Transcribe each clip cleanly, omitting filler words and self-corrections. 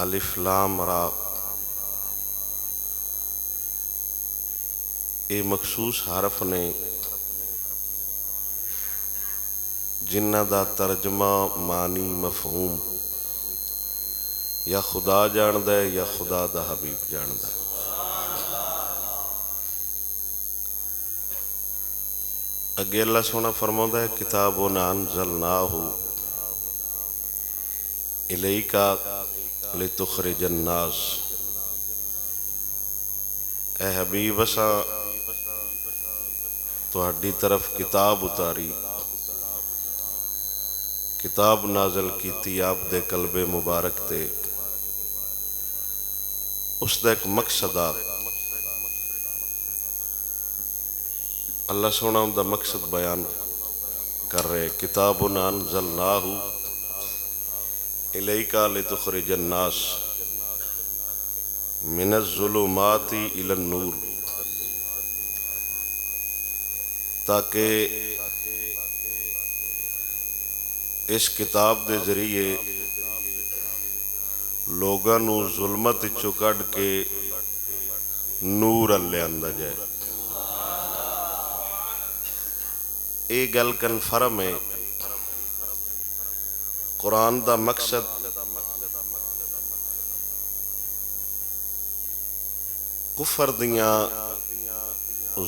الف لام را یہ مخصوص حرف نے جنہ دا ترجمہ معنی مفہوم یا خدا جاندہ ہے یا خدا دا حبیب جاندہ ہے۔ اگے اللہ سونا فرماؤں ہے کتابٌ انزلناہ الیک لتخرج الناس، اے حبیب اساں تہاڈی طرف کتاب اتاری، کتاب نازل کیتی آپ دے قلب مبارک تے، اس دا ایک مقصد آ اللہ سونا ان دا مقصد بیان کر رہے کتاب انزلناہ الیک لتخرج الناس من الظلمات الی النور، تاکہ اس کتاب دے ذریعے لوگاں نو ظلمت چو کڈ کے نور لے آندا جائے۔ اے گل کنفرم ہے قرآن دا مقصد کفر دیاں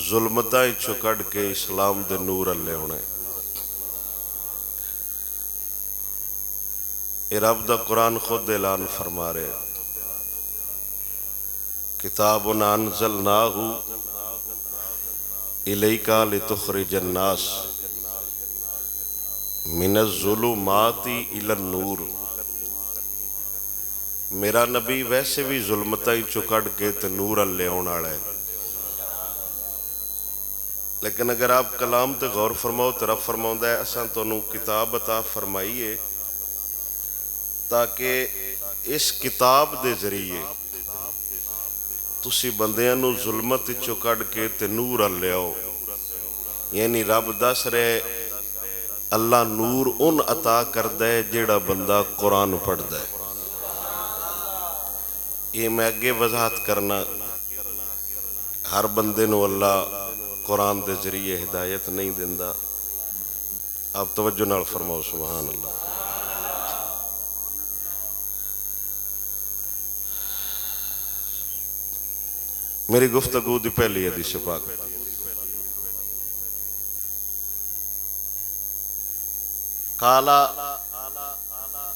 ظلمتاں چو کڈ کے اسلام دے نور لے ہونا ہے۔ اے رب دا قرآن خود اعلان فرما رہے کتاب انزلناہ الیک لتخرج الناس من الظلمات الی النور، میرا نبی ویسے بھی ظلمتاں چو کڈ کے تے نور لے آن والا ہے، لیکن اگر آپ کلام تے غور فرماؤ تو رب فرماؤں ہے اساں تانوں کتاب عطا فرمائیے تاکہ اس کتاب دے ذریعے تسی بندیاں نو ظلمت چو کڈ کے تے نور لے آؤ۔ یعنی رب دس رہے اللہ نور ان عطا کردہ ہے جیڑا بندہ قرآن پڑھدا ہے۔ یہ میں اگے وضاحت کرنا ہر بندے نو اللہ قرآن دے ذریعے ہدایت نہیں دیندا، آپ توجہ نال فرماؤ سبحان اللہ۔ میری گفتگو دی پہلی حدیث پاک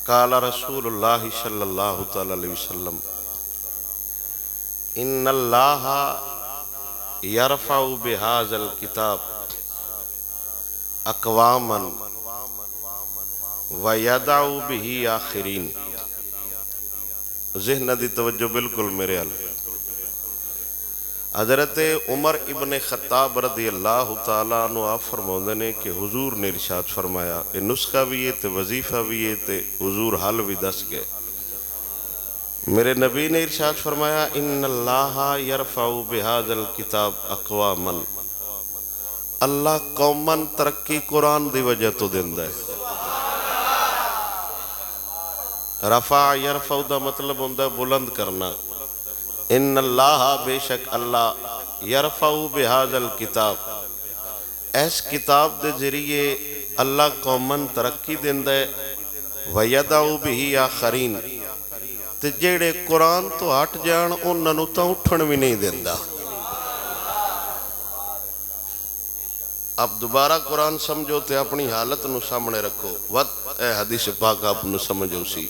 قال رسول اللہ صلی اللہ تعالی علیہ وسلم ان اللہ یرفع بہذا الکتاب اقواما ویدع بہ آخرین۔ ذہن دی توجہ بالکل میرے حال۔ حضرت عمر ابن خطاب رضی اللہ تعالیٰ عنہ آپ فرماؤں نے کہ حضور نے ارشاد فرمایا، یہ نسخہ بھی ہے تے وظیفہ بھی ہے تے حضور حل بھی دس گئے۔ میرے نبی نے ارشاد فرمایا ان اللہ یرفع بہذا الکتاب اقواما، اللہ قوماً ترقی قرآن دی وجہ تو دیندہ ہے۔ رفع یرفع دا مطلب ہوندہ ہے بلند کرنا۔ ان اللہ بے شک اللہ یرفع بہذا الکتاب، اس کتاب دے ذریعے اللہ قوماً ترقی دیندہ ہے، ویدع بہ آخرین، تے جیڑے قرآن تو ہٹ جان انہاں نوں تاں اٹھن بھی نہیں دیندہ۔ آپ دوبارہ قرآن سمجھو تے اپنی حالت نو سامنے رکھو، اے حدیث پاک آپ نو سمجھو سی۔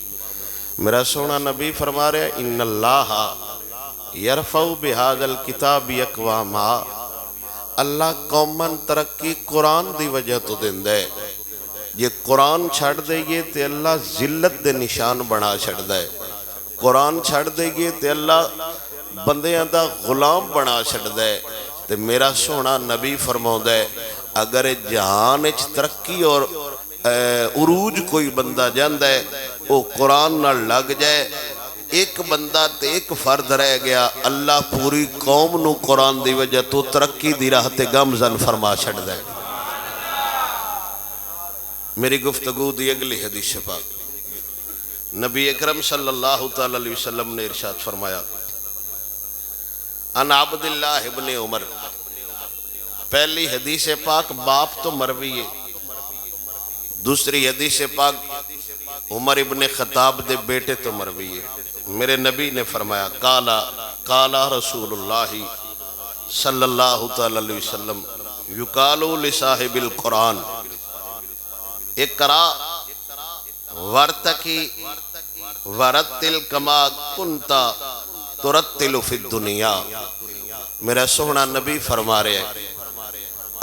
میرا سونا نبی فرما رہے ان اللہ یرفع بہذا الکتاب اقواما، اللہ قوماً ترقی قرآن دی وجہ تو دیندہ ہے۔ یہ قرآن چھڑ دے گئے تے اللہ ذلت دے نشان بنا چھڑ دے، قرآن چھڑ دے گئے تے اللہ بندیاں دا غلام بنا چھڑ دے۔ تے میرا سونا نبی فرماؤں دے اگر جہان اچ ترقی اور عروج کوئی بندہ جاندہ ہے وہ قرآن نہ لگ جائے، ایک بندہ تے ایک فرد رہ گیا، اللہ پوری قوم نو قرآن دی وجہ تو ترقی دی راہ تے گامزن فرما چھڑ دے۔ میری گفتگو دی اگلی حدیث پاک نبی اکرم صلی اللہ تعالی علیہ وسلم نے ارشاد فرمایا ان عبداللہ ابن عمر، پہلی حدیث پاک باپ تو مروی ہے، دوسری حدیث پاک عمر ابن خطاب دے بیٹے تو مروی ہے۔ میرے نبی نے فرمایا قالا رسول اللہ صلی اللہ تعالی علیہ وسلم یقالو لصاحب القرآن اقرا ورتقی ورتل کما کنتا ترتل فی الدنیا۔ میرا سونا نبی فرما رہے ہیں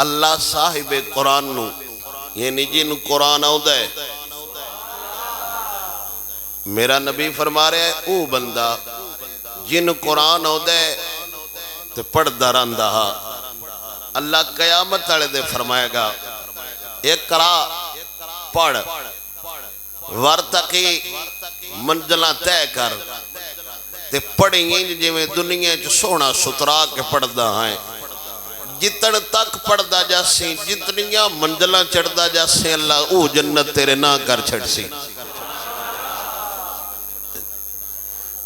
اللہ صاحب قرآن نو، یعنی جن قرآن آؤں ہے، میرا نبی فرما رہے ہیں او بندہ جن قرآن آؤں ہے تو پڑھ داران دہا، اللہ قیامت والے دے فرمائے گا اقرا پڑھ ورتقی منزلہ طے کر تے پڑھیں گے جی میں دنیا چ سونا سترا کے پڑھدا ہیں، جتن تک پڑھدا جاسی جتنیاں منزلہ چڑھدا جاسی اللہ او جنت تیرے نہ کر چھڑ سی۔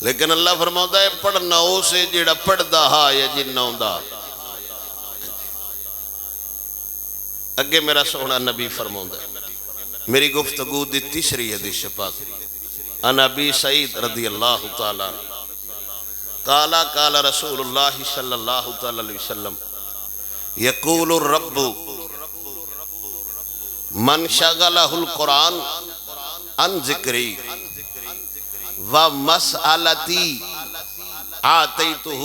لیکن اللہ فرماتا ہے پڑھنا ہو سے جیڑا پڑھدا ہا یا جنہ ہوندا۔ اگے میرا سونا نبی فرماتا ہے، میری گفتگو دی تیسری حدیث پاک ان ابی سعید رضی اللہ تعالیٰ عنہ قال رسول اللہ صلی اللہ تعالیٰ علیہ وسلم یقول الرب من شغلہ القرآن عن ذکری ومسألتی آتیتہ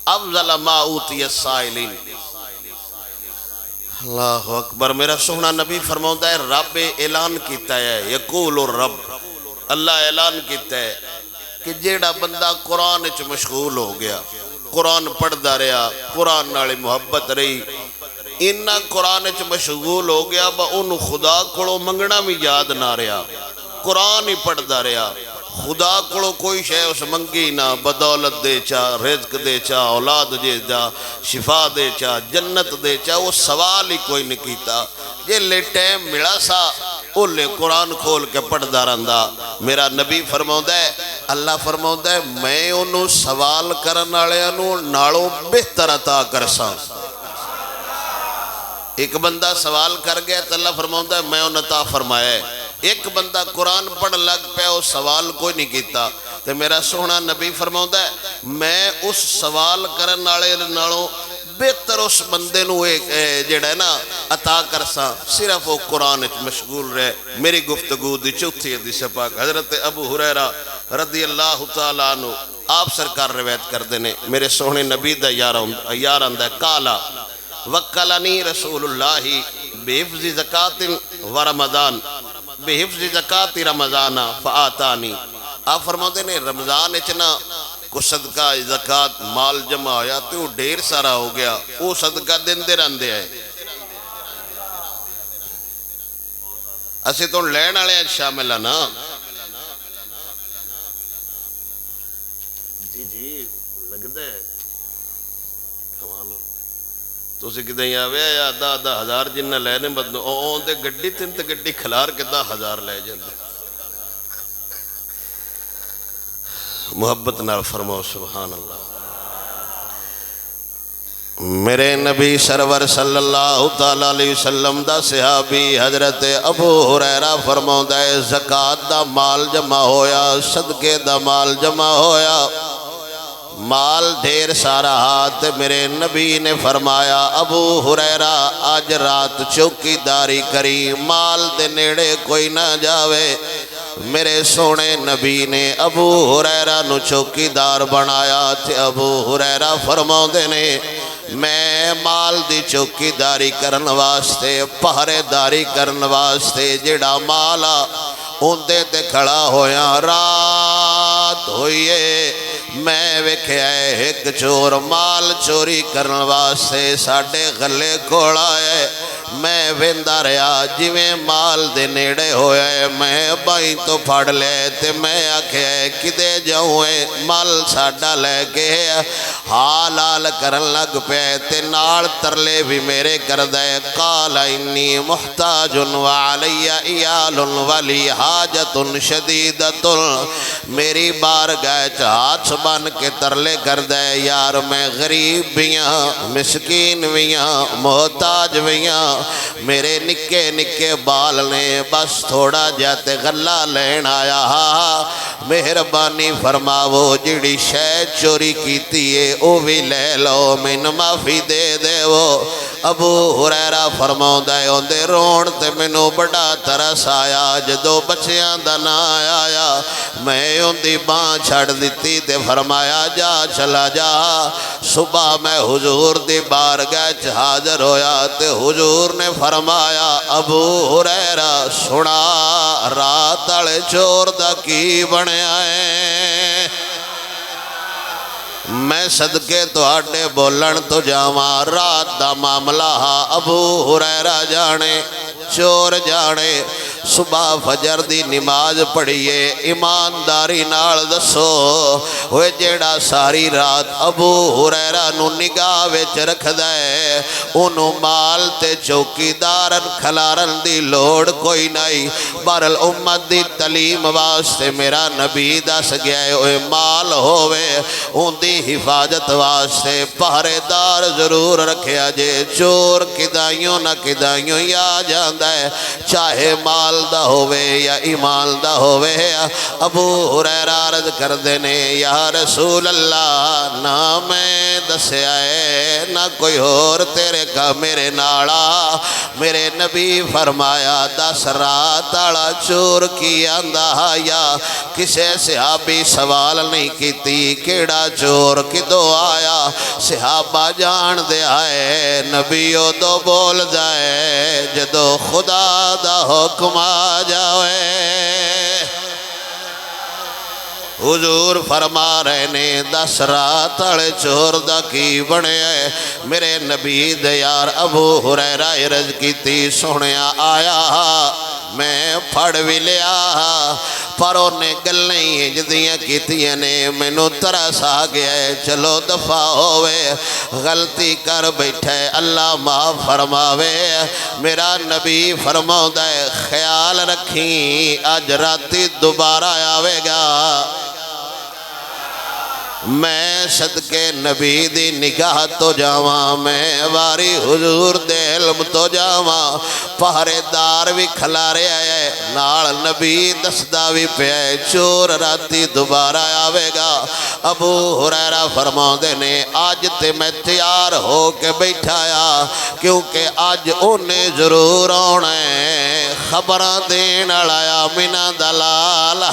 افضل ما اوتی السائلین۔ اللہ اکبر۔ میرا سونا نبی فرماتا ہے رب اعلان کیتا ہے، یقول الرب، اللہ اعلان کیتا ہے کہ جیڑا بندہ قرآن وچ مشغول ہو گیا، قرآن پڑھدا رہا، قرآن نال محبت رہی، انہا قرآن وچ مشغول ہو گیا با انہوں خدا کولو منگنا بھی یاد نہ رہا، قرآن ہی پڑھدا رہا، خدا کولو کوئی شے اس منگی نہ، بدولت دے چا، رزق دے چا، اولاد دے چا، شفا دے چا، جنت دے چا، وہ سوال ہی کوئی نہیں کیتا۔ جے لے ٹیم ملا سا او لے قرآن کھول کے پڑھدا رہندا۔ میرا نبی فرماؤں ہے، اللہ فرماؤں ہے میں انہوں سوال کرن والے انہوں نالوں بہتر عطا کرساں۔ ایک بندہ سوال کر گیا تو اللہ فرماؤں ہے میں انہوں عطا فرمایا ہے۔ ایک بندہ قرآن پڑھ لگ پہ وہ سوال کوئی نہیں کیتا تو میرا سونا نبی فرماؤں ہے میں اس سوال کرن والے نالوں بہتر اس بندے نو جڑا ہے نا عطا کرساں، صرف وہ قرآن مشغول رہے۔ میری گفتگو دی چوتھی حدیث پاک حضرت ابو ہریرہ رضی اللہ تعالیٰ عنہ آپ سرکار روایت کر دینے، میرے سونے نبی دا یار اندہ قالا وکلنی رسول اللہ بحفظ زکاة و رمضان بحفظ زکاة رمضان فآتانی۔ آپ فرماتے ہیں رمضان اچنا کو صدقہ زکاة مال جمع ہویا تو ڈھیر سارا ہو گیا، وہ صدقہ دن دے رہندے ہیں۔ اسی تو لین آلے شامل ہے نا جی لگتا ہے کمالو تو اسی کدھیں آوے یا 10,000 جنہ لینے بدنو اون دے گڑی تین تے گڑی کھلار کے 10,000 لے جاندے۔ محبت نال فرماؤ سبحان اللہ۔ میرے نبی سرور صلی اللہ تعالیٰ علیہ وسلم دا صحابی حضرت ابو ہریرہ فرماؤں ہے زکاة دا مال جمع ہویا، صدقے دا مال جمع ہویا، مال ڈھیر سارا ہاتھ۔ میرے نبی نے فرمایا ابو ہریرہ آج رات چوکی داری کری، مال دے نیڑے کوئی نہ جاوے۔ میرے سونے نبی نے ابو ہریرہ نو چوکی دار بنایا تھے۔ ابو ہریرہ فرماؤں نے میں مال دی چوکی داری کرن واسطے، پہرے داری کرن واسطے جڑا مالا اندے تے کھڑا ہویا، رات ہوئیے میں ویکھے ایک چور مال چوری کرن واسطے ساڑھے غلے کھوڑا ہے، میں میں ویندا رہا جویں مال دے نیڑے ہویا میں بائی تو پھڑ لے تے میں آکھیا کدے جاؤں مال ساڈا لے کے حال حال کرن لگ پے تے نال ترلے بھی میرے کردے قال انی محتاج وعلی عیال ولی حاجت شدیدت میری بارگاہ چ ہاتھ بن کے ترلے کردے یار میں غریب بھی ہاں مسکین بھی ہاں محتاج بھی ہاں میرے نکے نکے بال نے بس تھوڑا جاتے غلہ لین آیا مہربانی فرماو جڑی شے چوری کیتی ہے او بھی لے لو من معافی دے دے وہ ابو ہریرہ فرماؤں دے ہوندے رون تے منو بڑا ترس آیا جدو بچیاں دا نہ آیا میں ہوندی باں چھڑ دیتی تے فرمایا جا چلا جا صبح میں حضور دی بارگاہ چ حاضر ہویا تے حضور نے فرمایا ابو ہریرہ سنا رات والے چور دا کی بنیا ہے میں صدقے تو آڈے بولن تو جاواں رات دا معاملہ ابو ہریرہ جانے چور جانے صبح فجر دی نماز پڑھیے ایمانداری نال دسو ہوئے جیڑا ساری رات ابو ہریرہ نو نگاہ وچ رکھ دے انہوں مال تے چوکی دارن کھلارن دی لوڑ کوئی نہیں بہرحال امت دی تعلیم واسطے میرا نبی دس گیا ہے اوے مال ہوئے ان دی حفاظت واسطے پہرے دار ضرور رکھیا جے چور کدائیوں نہ کدائیوں یا جاندہ ہے چاہے مال دا ہوئے یا ایمان دا ہوئے ابو ہریرہ عرض کر دینے یا رسول اللہ نہ میں دسے آئے نہ کوئی اور تیرے کا میرے ناڑا میرے نبی فرمایا 10 رات آڑا چور کی آندہ یا کسے صحابی سوال نہیں کیتی کیڑا چور کدو آیا صحابہ جان دے آئے نبیو دو بول جائے جدو خدا دا حکم آ جاوے حضور فرما رہے نے 10 رات والے چور دا کی بنے میرے نبی دے یار ابو ہریرہ عرض کیتی سونیا آیا میں پھڑ بھی لیا پر انہیں گلیں جدیاں کیتیاں نے مینو ترس آ گیا ہے چلو دفع ہوئے غلطی کر بیٹھے اللہ معاف فرماوے میرا نبی فرماؤں دے خیال رکھیں آج راتی دوبارہ آوے گا میں صدقے نبی دی نگاہ تو جاواں میں واری حضور دے علم تو جاواں پہرے دار بھی کھلارے آئے نال نبی دسدہ بھی پہ آئے چور راتی دوبارہ آوے گا ابو ہریرہ فرماؤں دے نے آج تے میں تیار ہو کے بیٹھایا کیونکہ آج انہیں ضرور آنے خبران دین اڑایا منہ دلال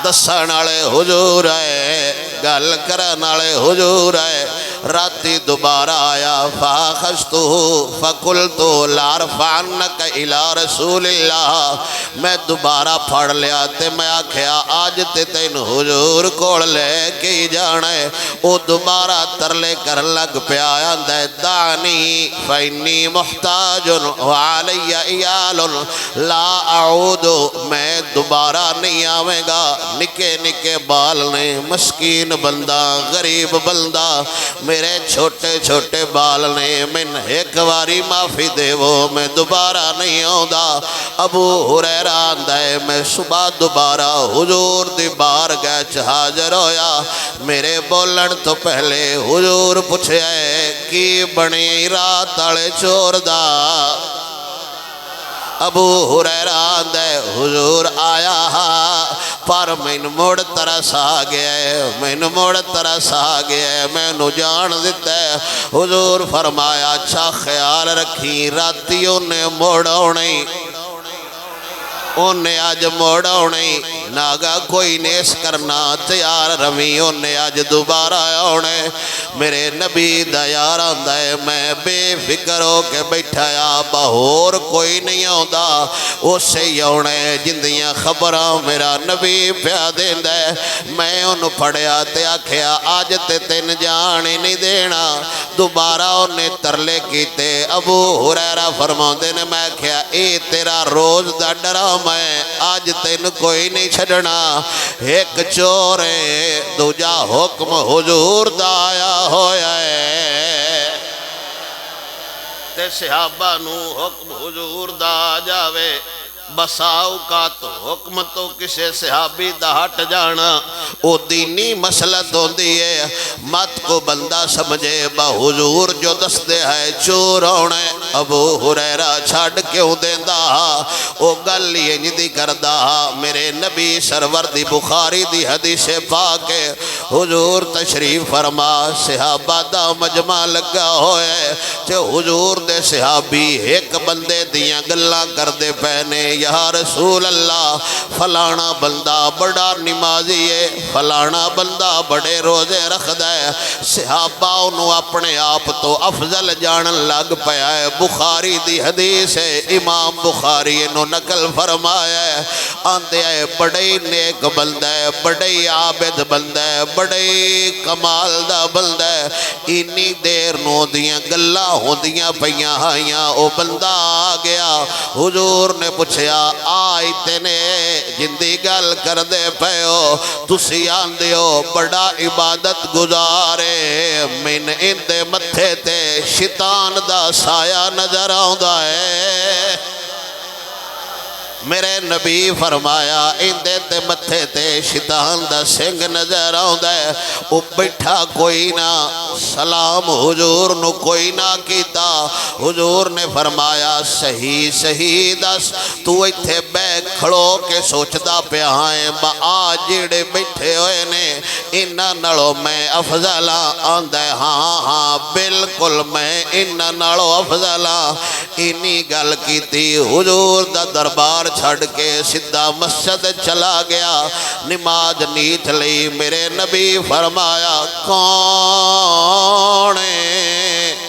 دسان آلے حضور آئے گل کرن آلے حضور آئے راتی دوبارہ آیا فاخستو فقلتو لارفعنک الى رسول اللہ میں دوبارہ پڑھ لیا تے میں آکھیا آج تے تین حضور کوڑ لے کی جانے او دوبارہ ترلے کر لگ پیا آندے دانی فینی محتاج وعلی عیال لا اعودو میں دوبارہ نہیں آویں گا نکے نکے بال نے مسکین بندہ غریب بندہ میرے چھوٹے چھوٹے بال نے من ایک واری معافی دے وہ میں دوبارہ نہیں آؤں ابو ہریرہ آندے میں صبح دوبارہ حضور دی بارگاہ حاضر ہویا میرے بولن تو پہلے حضور پوچھے کی بنی رات والے چور دا ابو ہریرہ آندے حضور آیا پر مین موڑ ترس آ گیا مین موڑ ترس آ گیا میں نو جان دیتا ہے حضور فرمایا اچھا خیال رکھی راتی انہیں موڑ آنے انہیں آج موڑ آنے ناگا کوئی نیس کرنا تیار روی انہیں آج دوبارہ آنے میرے نبی دا یار آندہ ہے میں بے فکر ہو کے بیٹھایا بہور کوئی نہیں آندہ اسے یونے جندیاں خبراں میرا نبی پیا دیندہ ہے میں انہوں پڑھیا تے آکھیا آج تے تین جانی نہیں دینا دوبارہ انہیں ترلے کیتے ابو ہریرہ فرماندے نے میں کہا اے تیرا روز دا ڈرام ہے آج تین کوئی نہیں چھڑنا ایک چورے دوجا حکم حضور دا آیا ہویا ہے تے صحابہ نو حکم حضور دا جاوے بساؤ کا تو حکم تو کسے صحابی دا ہٹ جانا او دینی مسلط ہوں دیئے مت کو بندہ سمجھے با حضور جو دس دے ہے چور ہونے ابو ہریرہ چھاڑ کیوں دیندہ او گل یہ نہیں کردہ میرے نبی سرور دی بخاری دی حدیث پاک حضور تشریف فرما صحابہ دا مجمع لگا ہوئے چھے حضور دے صحابی ایک بندے دیاں گلاں کر دے پہنے یا رسول اللہ فلانا بندہ بڑا نمازی ہے فلانا بندہ بڑے روزے رکھ دے صحابہ انہوں اپنے آپ تو افضل جانن لگ پیا ہے بخاری دی حدیث ہے امام بخاری انہوں نقل فرمایا ہے آندے ہے بڑے نیک بندہ ہے بڑے عابد بندہ ہے بڑے کمال دا بندہ ہے انی دیر نو دیاں گلہ ہوں دیاں پیاں ہائیاں او بندہ آ گیا حضور نے پوچھے آئی تینے جندی گل کر دے پیو تسی آندے ہو بڑا عبادت گزارے من اندے متھے تے شیطان دا سایہ نظر آؤں ہے میرے نبی فرمایا اندے تے متھے تے شیطان دا سنگ نظر آؤں ہے او بیٹھا کوئی نہ سلام حضور نو کوئی نہ کیتا حضور نے فرمایا صحیح دس تو ایتھے بیگ کھڑو کے سوچدا پہ آئیں با آج جڑے بیٹھے ہوئے نے انہاں نالوں میں افضل آندہ ہاں بالکل میں انہاں نالوں افضل انہی گل کیتی حضور دا دربار چھڑ کے سدھا مسجد چلا گیا نماز نیچ لی میرے نبی فرمایا کون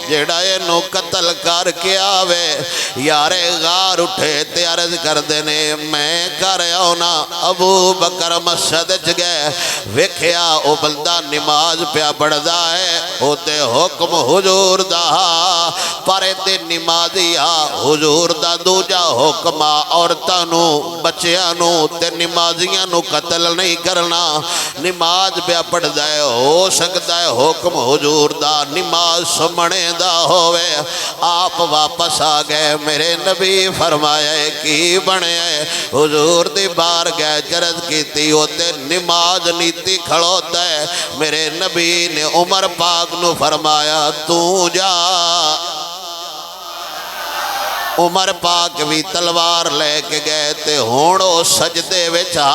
جیڑا انہوں قتل کر کے آوے یارے غار اٹھے تے عرض کر دینے میں کر آونا ابو بکر مسجد گئے ویکھیا او بندہ نماز پیا پڑھدا ہے ہوتے حکم حضور دا پارے تے نمازی حضور دا دوجا حکمہ عورتانو بچیانو تے نمازیاں نو قتل نہیں کرنا نماز پیا پڑھدا ہے ہو سکتا ہے حکم حضور دا نماز سمنے دا ہوئے آپ واپس آ گئے میرے نبی فرمایا کی بنے حضور دی بار گئے جرد کیتی ہوتے نماز نیتی کھڑوتا ہے میرے نبی نے عمر پاک نو فرمایا تو جا عمر پاک بھی تلوار لے کے گئے تے ہونو سجدے وچھا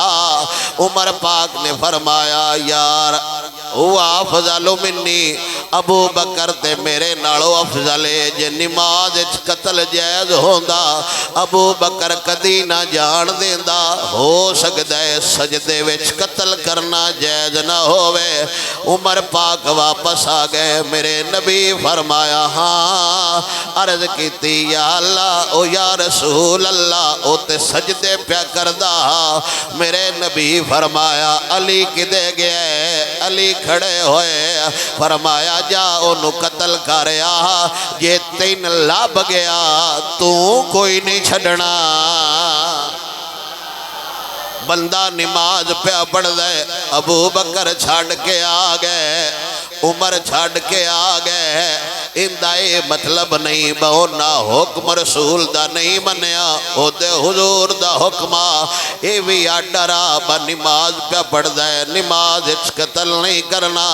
عمر پاک نے فرمایا یار وہ افضل منی ابو بکر تے میرے نالو افضل جے نماز قتل جائز ہوندا ابو بکر کدی نہ جان دیندا ہو سکدا ہے سجدے وچ قتل کرنا جائز نہ ہوئے عمر پاک واپس آ گئے میرے نبی فرمایا ہاں عرض کیتی یا اللہ او یا رسول اللہ او تے سجدے پیا کردہ میرے نبی فرمایا علی کدے گئے علی کھڑے ہوئے فرمایا جا انہوں قتل کریا یہ تین لاب گیا تو کوئی نہیں چھڑنا بندہ نماز پہ پڑھ دے ابو بکر چھاڑ کے آگئے عمر چھاڑ کے آگئے اندائے مطلب نہیں بہونا حکم رسول دا نہیں منیا او دے حضور دا حکمہ اے وی آڈرا با نماز پہ پڑھ دے نماز اچھ قتل نہیں کرنا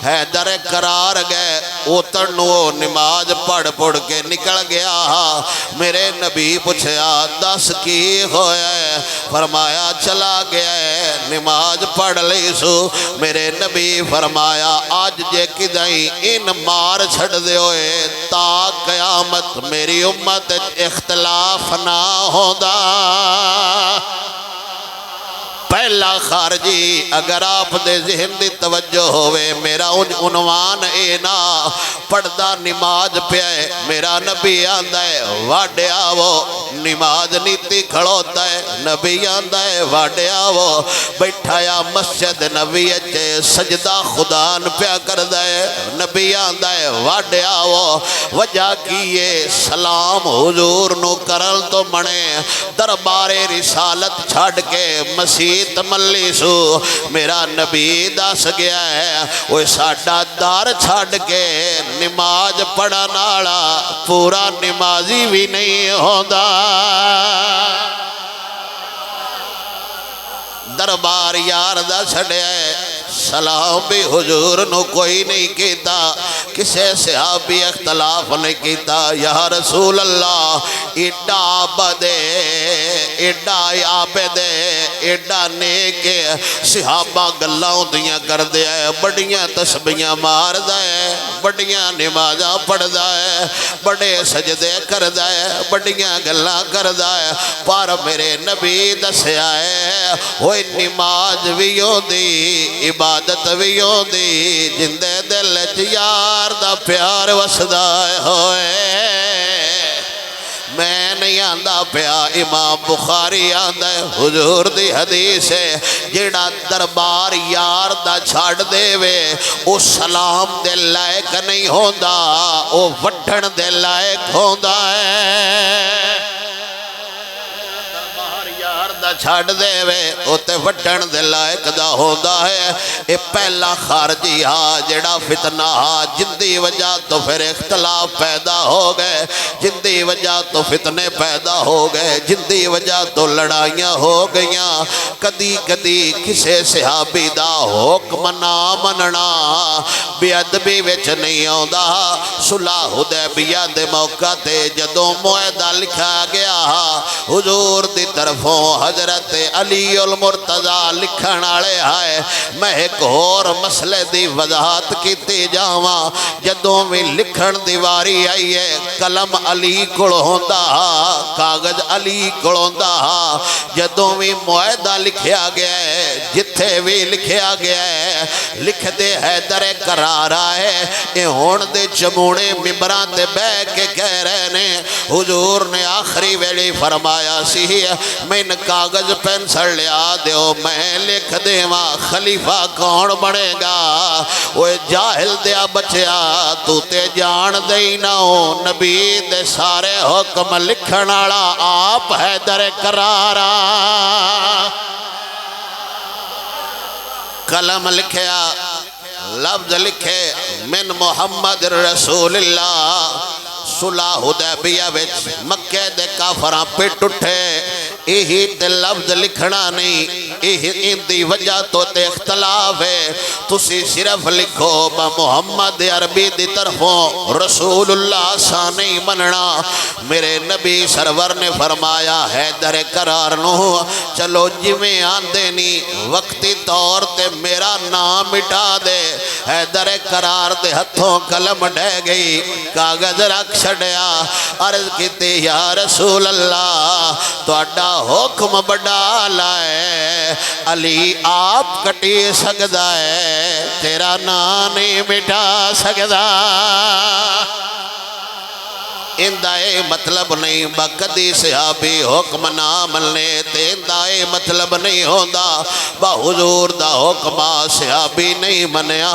حیدر قرار گئے او تنو نماز پڑھ کے نکل گیا میرے نبی پوچھیا دس کی ہوئے فرمایا چلا گیا ہے نماز پڑھ لی سو میرے نبی فرمایا آج جے کدائیں ان مار چھڑ دے ہوئے تا قیامت میری امت اختلاف نہ ہودا پہلے پہلا خارجی اگر آپ دے ذہن دی توجہ ہوئے میرا عنوان اے نا پڑھدا نماز پیا ہے میرا نبی آندا ہے واڈے آو نماز نیتی کھڑوتا ہے نبی آندا ہے واڈے آو بیٹھایا مسجد نبی اچھے سجدہ خدا پیا کردا ہے نبی آندا ہے واڈے آو وجہ کیے سلام حضور نو کرل تو منے دربار رسالت چھاڑ کے مسیت ملی سو میرا نبی دس گیا ہے وہ ساڈا دار چھاڑ کے نماز پڑھن والا پورا نمازی بھی نہیں ہوندا دربار یار دا چھڑیا ہے سلام بھی حضور نو کوئی نہیں کیتا کسے صحابی اختلاف نہیں کیتا یا رسول اللہ ایڈا عبدے ایڈا عابدے ایڈا نیک صحابہ گلاں دیاں کر دیا ہے بڑیاں تسبیحاں مار دا ہے بڑیاں نمازاں پڑھ دا ہے بڑے سجدے کر دا ہے بڑیاں گلاں کر دا ہے پر میرے نبی دسیا ہے ہوئے نماز بھی ہوندی عبادت بھی ہوندی جندے دل یار دا پیار وسدا ہوئے میں نہیں آندہ پیا امام بخاری آندہ ہے حضور دی حدیث ہے جیڑا دربار یار دا چھاڑ دے وے او سلام دے لائق نہیں ہوندا او وڈھن دے لائق ہوندا ہے چھاڑ دے وے اوتے وڈھن دے لائق دا ہوندا ہے اے پہلا خارجی ہاں جڑا فتنہ ہاں جندی وجہ تو پھر اختلاف پیدا ہو گئے جندی وجہ تو فتنے پیدا ہو گئے جندی وجہ تو لڑائیاں ہو گئیاں کدی کدی کسے صحابی دا حکم نہ مننا بے ادبی وچ نہیں آندا صلح حدیبیہ دے موقع تے جدوں معاہدہ لکھا گیا حضور دی طرفوں حضرت علی المرتضیٰ لکھن آلے آئے میں ایک اور مسئلے دی وضاحت کیتی جاواں جدوں بھی لکھن دیواری آئی ہے قلم علی کڑ ہوندا کاغذ علی کڑ ہوندا جدوں بھی معاہدہ لکھیا گیا ہے جتھے بھی لکھیا گیا ہے لکھ دے حیدر قرار آئے اے ہون دے چمونے ممبران تے بے کے کہہ رہے نے حضور نے آخری ویلی فرمایا سی میں کاغذ پینسل لیا دیو میں لکھ دیواں خلیفہ کون بڑھے گا وہ جاہل دیا بچیا تو تے جان دئی نہ ہو نبی دے سارے حکم لکھن والا آپ حیدر قرارا قلم لکھیا لفظ لکھے من محمد رسول اللہ صلح حدیبیہ وچ مکہ دے کافراں پٹ اٹھے یہی تے لفظ لکھنا نہیں یہی ان دی وجہ تو تے اختلاف ہے تسی صرف لکھو با محمد عربی دی طرفوں رسول اللہ سا نہیں مننا میرے نبی سرور نے فرمایا حیدر قرار نو چلو جویں آندے نہیں وقتی طور تے میرا نام مٹا دے حیدر قرار دے ہتھوں قلم ڈے گئی کاغذ رکھ چھڑیا عرض کیتے یا رسول اللہ تو اڈا حکم بڑا لائے علی آپ کٹی سکدا ہے تیرا نام نہیں مٹا سکدا اندائے مطلب نہیں بکدی صحابی حکم نہ ملنے تے اندائے مطلب نہیں ہوندا با حضور دا حکم صحابی نہیں منیا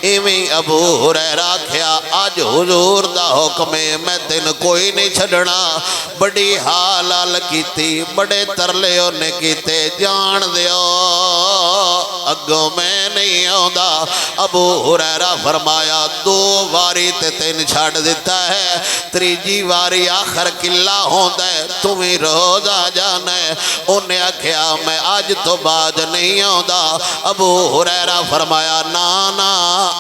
ایویں ابو ہریرہ کیا آج حضور دا حکم میں تین کوئی نہیں چھڑنا بڑی حالال کیتی بڑے ترلے ہونے کیتے جان دیو اگوں میں نہیں ہوندا ابو ہریرہ فرمایا دو واری تے تین چھاڑ دیتا ہے تیجی واری آخر قلعہ ہوندہ ہے تمہیں روز آ جانا ہے انہیں آکھیا میں آج تو باج نہیں ہوندہ ابو ہریرہ فرمایا نانا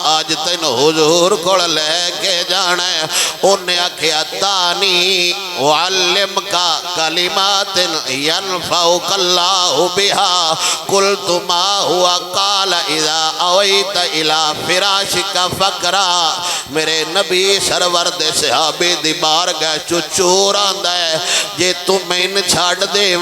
آج تین حضور کو لے کے جانا ہے انہیں آکھیا تانی وعلم کا کلمات ینفعک اللہ بہا قلت ما ہوا قال اذا اویت الى فراشک فقرا میرے نبی سرور دے صحابی دی بارگاہ چو چور آندا ہے جے تو مین چھاڑ دے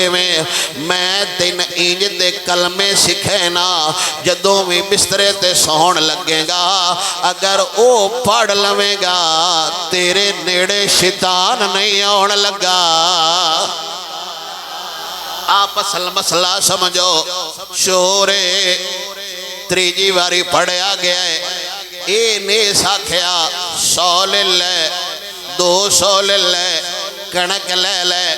میں میں تین انج دے کلمے سکھے نا جدوں بھی بسترے تے سون لگے گا اگر او پڑھ لویں گا تیرے نیڑے شیطان نہیں آن لگا آپ اصل مسئلہ سمجھو شورے تریجی واری پڑھیا گیا ہے اے نے ساکھیا 100 لے لے 200 لے لے کنک لے لے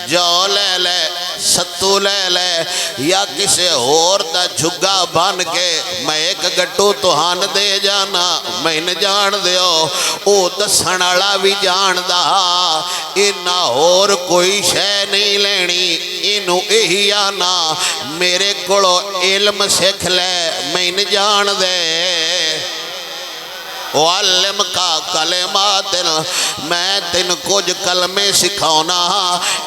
جو لے لے ستو لے لے یا کسے اور دا جھگا بان کے میں ایک گٹو توہان دے جانا میں نے جان دیو او دسنالا بھی جان دا اینا اور کوئی شے نہیں لینی اینو اہی آنا میرے کڑو علم سکھ لے میں نے جان دے وعلم کا کلمات میں تین کچھ کلمے سکھاؤنا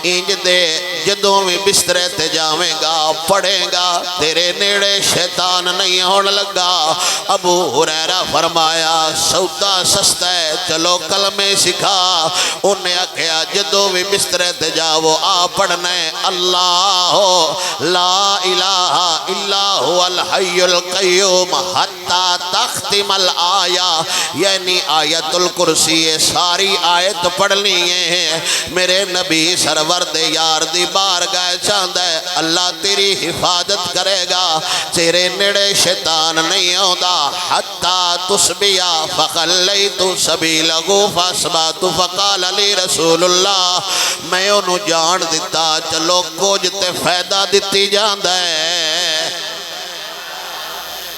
انج دے جدوں میں بسترے تے جاویں گا پڑھیں گا تیرے نیڑے شیطان نہیں ہون لگا ابو ہریرہ فرمایا سودا سستا ہے چلو کلمے سکھا انہیں آکھیا جدوں میں بسترے تے جاو آ پڑھنے اللہ لا الہ الا هو الحی القیوم حتی تختم الآیہ یعنی آیت الکرسی ساری آیت پڑھ لیے ہیں میرے نبی سرور دے یار دی بارگاہ چاندہ ہے اللہ تیری حفاظت کرے گا تیرے نڑے شیطان نہیں ہوتا حتی تسبیا فخلیت سبیلہو فاسبات فقال علی رسول اللہ میں انہوں جان دیتا چلو کچھ تے فائدہ دیتی جاندہ ہے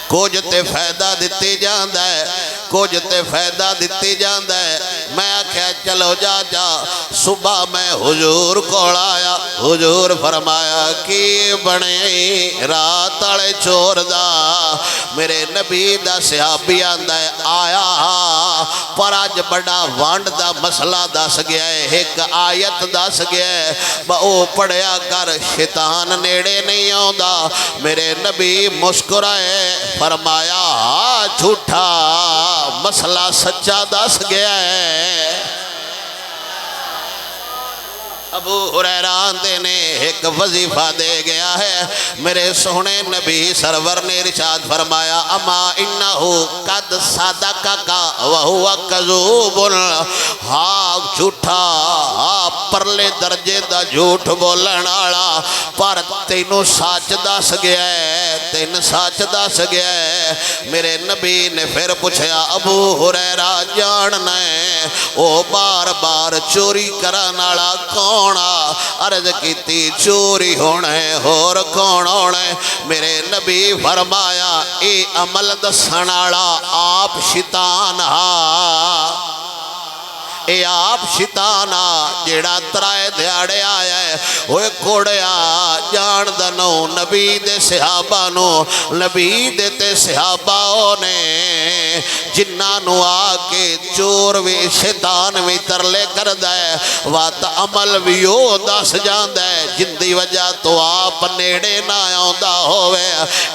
کچھ تے فائدہ دیتی جاندہ ہے کچھ تے فائدہ دیتی جاندہ ہے میں آکھیا چلو جا صبح میں حضور کوڑ آیا حضور فرمایا کی بنے رات آلے چور دا میرے نبی دا صحابی آندہ ہے آیا پر آج بڑا وانڈ دا مسئلہ دس گیا ہے ایک آیت دس گیا ہے او پڑھیا کر شیطان نیڑے نہیں آندا میرے نبی مسکرائے فرمایا جھوٹا مسئلہ سچا دس گیا ہے ابو ہریرہ آندے نے ایک وظیفہ دے گیا ہے میرے سونے نبی سرور نے ارشاد فرمایا اما انہو قد صدقکا وہو کذوب ہاں جھوٹا پرلے درجے دا جھوٹ بولن آڑا پر تینوں سچ دس گیا ہے تین سچ دس گیا ہے میرے نبی نے پھر پوچھا ابو ہریرہ جاننا ہے او بار بار چوری کرن آڑا کون عرض کیتی چوری ہونے اور کون ہونے میرے نبی فرمایا اے عمل دسنالا آپ شیطان اے آپ شیطانا جیڑا ترائے دیاڑے آیا ہے ہوئے کوڑیا جان دنو نبی دے صحابانو نبی دے تے صحاباؤں نے جنانو آکے چور وی شیطان وی ترلے کر دائے وات عمل ویو دس جان دائے جندی وجہ تو آپ نیڑے نہ آندہ ہوئے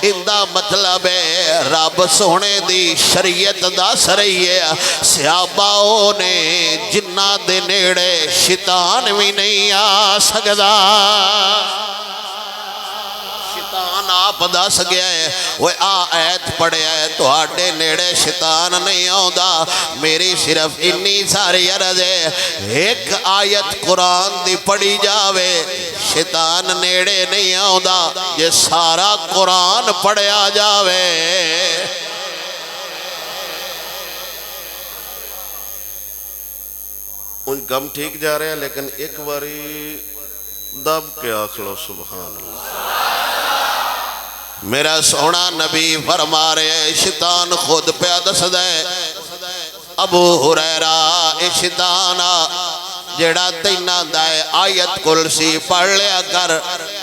اندہ مطلب ہے رب سونے دی شریعت دس رہی ہے صحاباؤں نے جنہ دے نیڑے شیطان بھی نہیں آ سکدا شیطان آپ دس گیا ہے وہ آیت پڑھے ہے تو آٹے نیڑے شیطان نہیں آؤں میری صرف انی ساری عرض ہے ایک آیت قرآن دی پڑھی جاوے شیطان نیڑے نہیں آؤں یہ سارا قرآن پڑھیا جاوے ان کم ٹھیک جا رہے ہیں لیکن ایک باری دب کے آخلو سبحان اللہ میرا سونا نبی فرما رہے شیطان خود پہ دس دے ابو ہریرہ اے شیطانا جیڑا تینہ دائے آیت کلسی پڑھ لیا کر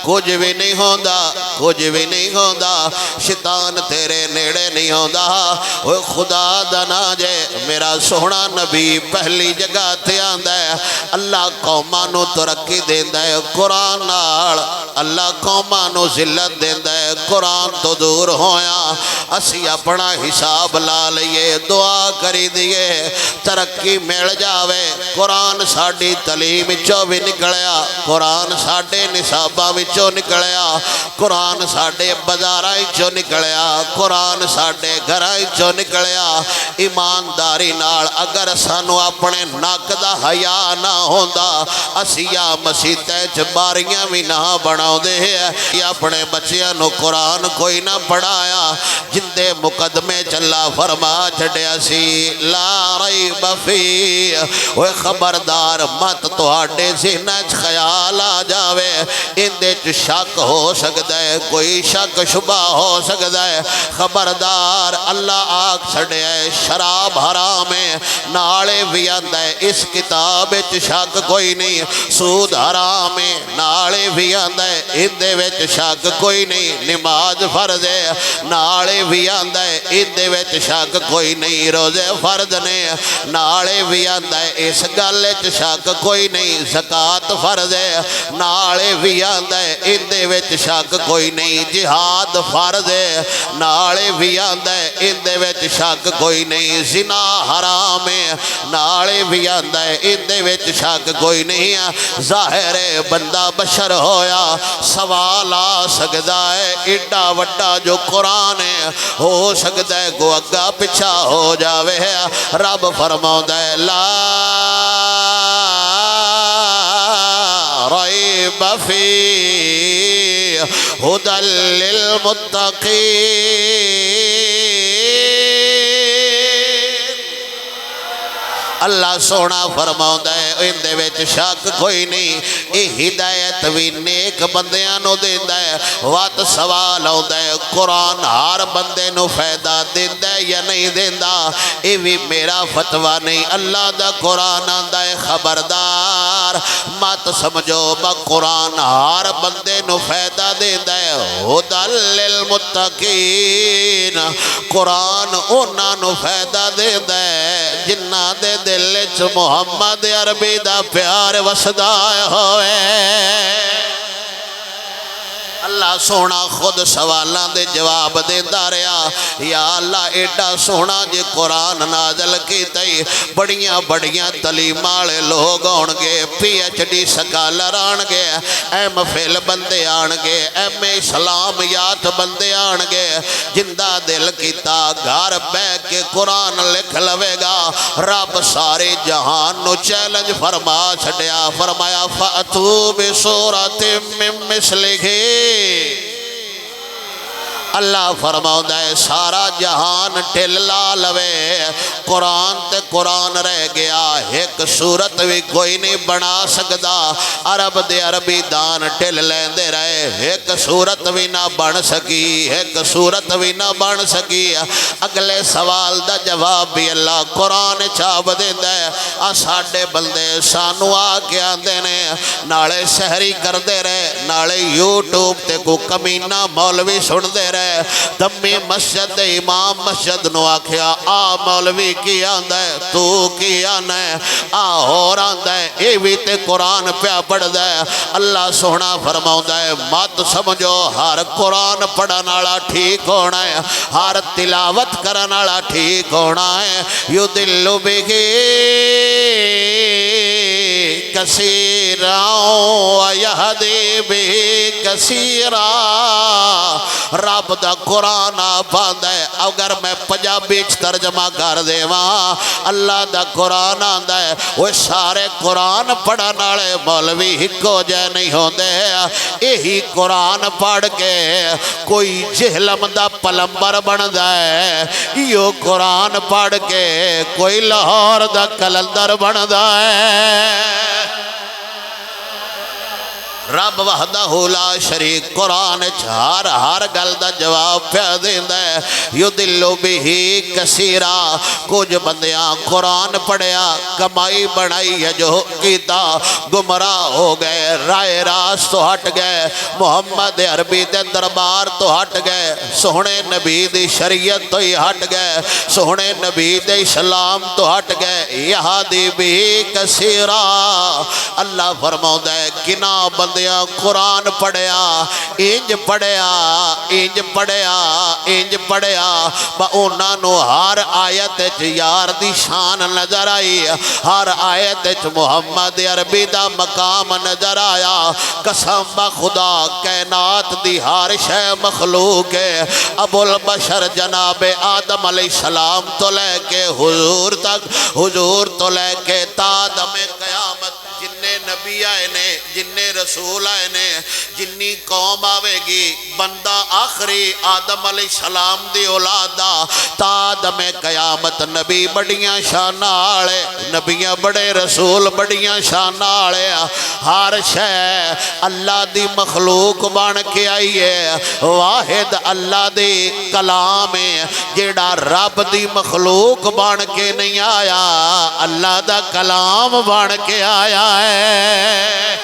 کچھ بھی نہیں ہوندا کچھ بھی نہیں ہوندا شیطان تیرے نیڑے نہیں ہوندا اوے خدا دا نا جے میرا سونا نبی پہلی جگہ تے آندا ہے اللہ قوماں نو ترقی دیندا ہے قرآن نال اللہ قوماں نو ذلت دیندا ہے قرآن تو دور ہویا اسی اپنا حساب لا لئیے دعا کری دیئے ترقی مل جاوے قرآن ساڑی تعلیم وچوں بھی نکلیا قرآن ساڑے نصاباں وچوں نکلیا قرآن ساڑے بازاراں وچوں نکلیا قرآن ساڑے گھراں وچوں نکلیا ایمانداری نال اگر سانو اپنے نک دا حیا نہ ہوندا اسی یا مسیطے چ باریاں بھی نہ بناؤ دے یا اپنے بچیاں نو قرآن کوئی نہ پڑھایا جندے مقدمے چلا فرما چھڑیا سی لا ریب فی اوہ خبردار مت تو آڈے ذہنچ خیال آ جاوے اندے چ شک ہو سکتا ہے کوئی شک شبہ ہو سکتا ہے خبردار اللہ آگ چھڑیا ہے شراب حرام ہے نالے بھی آندہ ہے اس کتاب چ شک کوئی نہیں سود حرام ہے نالے بھی آندہ ہے اندے وچ شک کوئی نہیں نماز فرض ہے نالے بھی آندہ ہے اندے وچ شک کوئی نہیں روزے فرض نے نالے بھی آندہ ہے اس گلے چ شک کوئی نہیں زکاة فرض ہے نالے بھی آندہ ہے اندے وچ شک کوئی نہیں جہاد فرض ہے نالے بھی آندہ ہے اندے وچ شک کوئی نہیں زنا حرام ہے نالے بھی آندہ ہے اندے وچ شک کوئی نہیں ظاہر بندہ بشر ہویا سوال آ سکتا ہے ایڈا وڈا جو قرآن ہے ہو سکتا ہے کو اگا پچھا ہو جاوے رب فرماؤں ہے لا ریب فی ہدی للمتقین اللہ سونا فرماؤں ہے اندے ویچ شک کوئی نہیں یہ ہدایت بھی نیک بندیاں نو دیندہ ہے وات سوال ہوندہ ہے قرآن ہر بندے نو فائدہ دیندہ ہے یا نہیں دیندہ یہ بھی میرا فتوہ نہیں اللہ دا قرآن آندہ ہے خبردار مات سمجھو با قرآن ہر بندے نو فائدہ دیندہ ہے ہدی للمتقین قرآن اونا نو فائدہ دیندہ ہے جنہ دے دل چ محمد عربی دا پیار وسدا ہوئے اللہ سونا خود سوالان دے جواب دیندہ رہا یا اللہ ایڈا سونا جے قرآن نازل کی تئی بڑیاں بڑیاں تعلیمالے لوگ آنگے پی ایچ ڈی سکالر آنگے ایم فیل بندے آنگے ایم اسلامیات بندے آنگے جندہ دل کیتا گھر بے کے قرآن لکھ لوے گا رب سارے جہان نو چیلنج فرما چھڑیا فرمایا فَأْتُوا بِسُورَةٍ مِّن مِّثْلِهِ اللہ فرماؤں ہے سارا جہان ٹل لا لوے قرآن تے قرآن رہ گیا ایک صورت بھی کوئی نہیں بنا سکدا عرب دے عربی دان ٹل لین دے رہے ایک صورت بھی نہ بن سکی ایک صورت بھی نہ بن سکی اگلے سوال دا جواب بھی اللہ قرآن چاپ دین دے ساڑے بلدے سانو آکے آندے نے نالے شہری کر دے رہے نالے یوٹیوب تے کو کمینہ مولوی سن دے رہے دمی مسجد امام مسجد نو آکھیا آ مولوی کی آندہ ہے تو کی آندہ ہے آ اور آندہ ہے اے بھی تے قرآن پہ پڑھ دے اللہ سونا فرماؤں ہے مات سمجھو ہر قرآن پڑھنالا ٹھیک ہونا ہے ہر تلاوت کرنالا ٹھیک ہونا ہے یدل بگی کثیروں ویہدی بھی کثیرہ رب دا قرآن آباد ہے اگر میں پنجابی ترجمہ کر دے وہاں اللہ دا قرآن آندا ہے وہ سارے قرآن پڑھن والے مولوی ہکو جے نہیں ہوندے یہی قرآن پڑھ کے کوئی جہلم دا پلمبر بندا ہے یہ قرآن پڑھ کے کوئی لاہور دا کلندر بندا ہے رب وحدہ لا شریک قرآن ہر گل دا جواب پیا دیندا ہے یدلو بہی کثیرا کچھ بندیاں قرآن پڑھیا کمائی بڑھائی ہے جو کیتا گمراہ ہو گئے رائے راست تو ہٹ گئے محمد عربی دے دربار تو ہٹ گئے سونے نبی دی شریعت تو ہی ہٹ گئے سونے نبی دے اسلام تو ہٹ گئے یہادی بھی کثیرا اللہ فرماؤں ہے کنا بندیاں قرآن پڑھیا انج پڑھیا انج پڑھیا انج پڑھیا با اونا نو ہر آیت یار دی شان نظر آئی ہر آیت محمد عربی دا مقام نظر آیا قسم با خدا کائنات دی ہر شے مخلوق ہے ابو البشر جناب آدم علیہ السلام تو لے کے حضور تک حضور تو لے کے تادم قیامت جننے نبی آئے نے جننے رسول آئے نے جنی قوم آوے گی بندہ آخری آدم علیہ السلام دی اولادہ تا آدم قیامت نبی بڑیاں شان آلے نبیاں بڑے رسول بڑیاں شان آلے ہر شے اللہ دی مخلوق بان کے آئیے واحد اللہ دی کلام ہے جیڑا رب دی مخلوق بان کے نہیں آیا اللہ دا کلام بان کے آیا ہے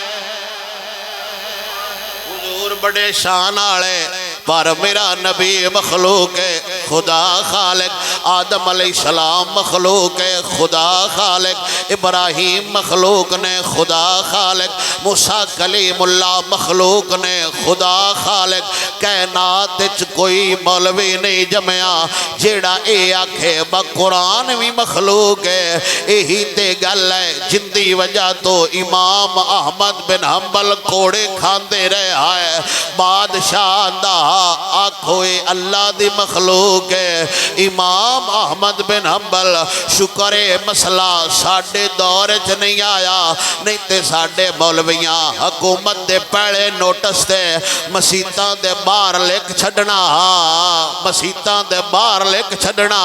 حضور بڑے شان آلے پر میرا نبی مخلوق ہے خدا خالق آدم علیہ السلام مخلوق ہے خدا خالق ابراہیم مخلوق نے خدا خالق موسیٰ کلیم اللہ مخلوق نے خدا خالق کائنات کوئی مولوی نہیں جمعیا جیڑا اے آکھے با قرآن بھی مخلوق ہے یہی تے گل ہے جن دی وجہ تو امام احمد بن حنبل کوڑے کھاندے رہا ہے بادشاہ دا آکھوئے اللہ دی مخلوق ہے امام احمد بن حنبل شکر مسئلہ ساڑھے دور چ نہیں آیا نہیں تے ساڑھے مولویاں حکومت دے پہلے نوٹس دے مسیطان دے بار لکھ چھڑنا مسیطان دے بار لکھ چھڑنا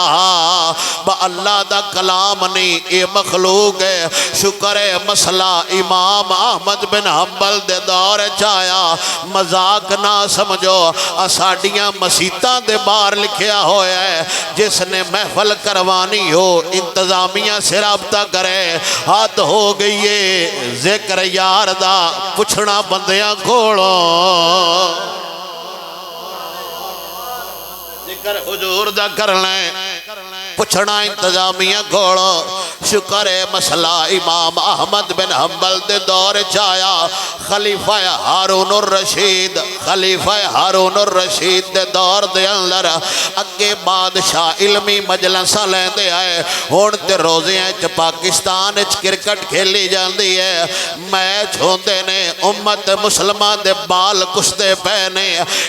با اللہ دا کلام نہیں اے مخلوق ہے شکر مسئلہ امام احمد بن حنبل دے دور چایا مذاق نہ سمجھو ساڑیاں مسیطان دے بار لکھیا ہویا ہے جس نے محفل کروانی ہو انتظامیہ سے رابطہ کرے حد ہو گئی ہے ذکر یار دا پچھنا بندیاں کھوڑو ذکر حضور دا کر لیں پچھنا انتظامیہ گھوڑو شکر مسئلہ امام احمد بن حنبل دے دور چایا خلیفہ ہارون الرشید خلیفہ ہارون الرشید دے دور دے اندر اگے بادشاہ علمی مجلسہ لیں دے آئے ہون تے روزیاں چ پاکستان چ کرکٹ کھیلی جاندی ہے میچ ہوندے نے امت مسلمان دے بال کشتے پہنے